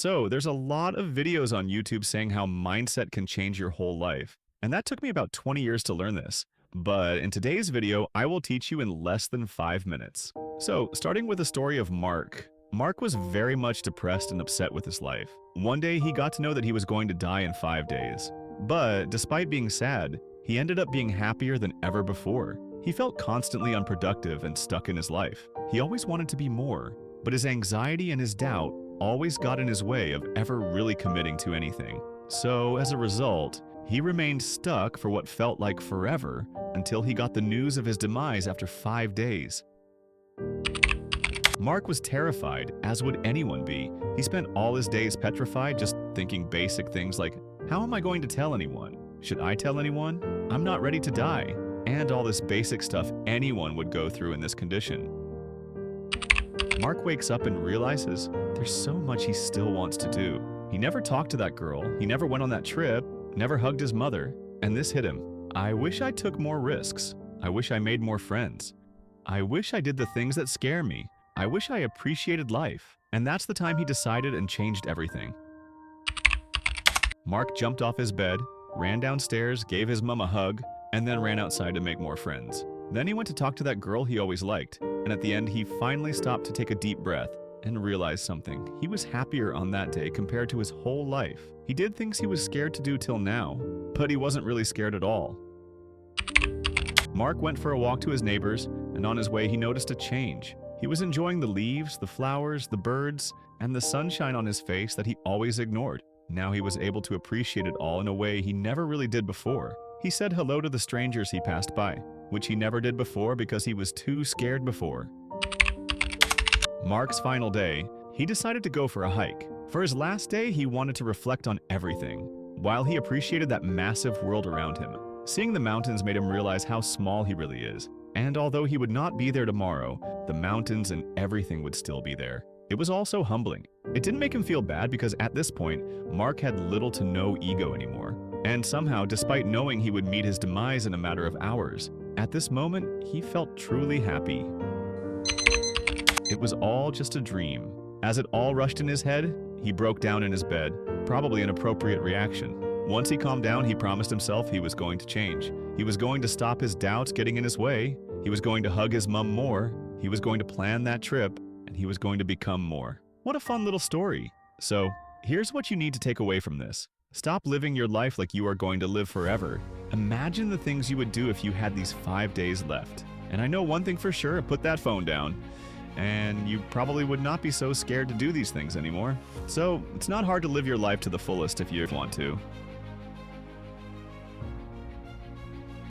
So, there's a lot of videos on YouTube saying how mindset can change your whole life. And that took me about 20 years to learn this. But in today's video, I will teach you in less than 5 minutes. So, starting with the story of Mark. Mark was very much depressed and upset with his life. One day, he got to know that he was going to die in 5 days. But despite being sad, he ended up being happier than ever before. He felt constantly unproductive and stuck in his life. He always wanted to be more, but his anxiety and his doubt always got in his way of ever really committing to anything. So, as a result, he remained stuck for what felt like forever until he got the news of his demise after 5 days. Mark was terrified, as would anyone be. He spent all his days petrified, just thinking basic things like, how am I going to tell anyone? Should I tell anyone? I'm not ready to die. And all this basic stuff anyone would go through in this condition. Mark wakes up and realizes there's so much he still wants to do. He never talked to that girl, he never went on that trip, never hugged his mother, and this hit him. I wish I took more risks. I wish I made more friends. I wish I did the things that scare me. I wish I appreciated life. And that's the time he decided and changed everything. Mark jumped off his bed, ran downstairs, gave his mom a hug, and then ran outside to make more friends. Then he went to talk to that girl he always liked, and at the end he finally stopped to take a deep breath and realized something. He was happier on that day compared to his whole life. He did things he was scared to do till now, but he wasn't really scared at all. Mark went for a walk to his neighbors, and on his way he noticed a change. He was enjoying the leaves, the flowers, the birds, and the sunshine on his face that he always ignored. Now he was able to appreciate it all in a way he never really did before. He said hello to the strangers he passed by, which he never did before because he was too scared before. Mark's final day, he decided to go for a hike. For his last day, he wanted to reflect on everything, while he appreciated that massive world around him. Seeing the mountains made him realize how small he really is. And although he would not be there tomorrow, the mountains and everything would still be there. It was also humbling. It didn't make him feel bad because at this point, Mark had little to no ego anymore. And somehow, despite knowing he would meet his demise in a matter of hours, at this moment, he felt truly happy. It was all just a dream. As it all rushed in his head, he broke down in his bed, probably an appropriate reaction. Once he calmed down, he promised himself he was going to change. He was going to stop his doubts getting in his way. He was going to hug his mom more. He was going to plan that trip, and he was going to become more. What a fun little story. So, here's what you need to take away from this. Stop living your life like you are going to live forever. Imagine the things you would do if you had these 5 days left. And I know one thing for sure, put that phone down. And you probably would not be so scared to do these things anymore. So, it's not hard to live your life to the fullest if you want to.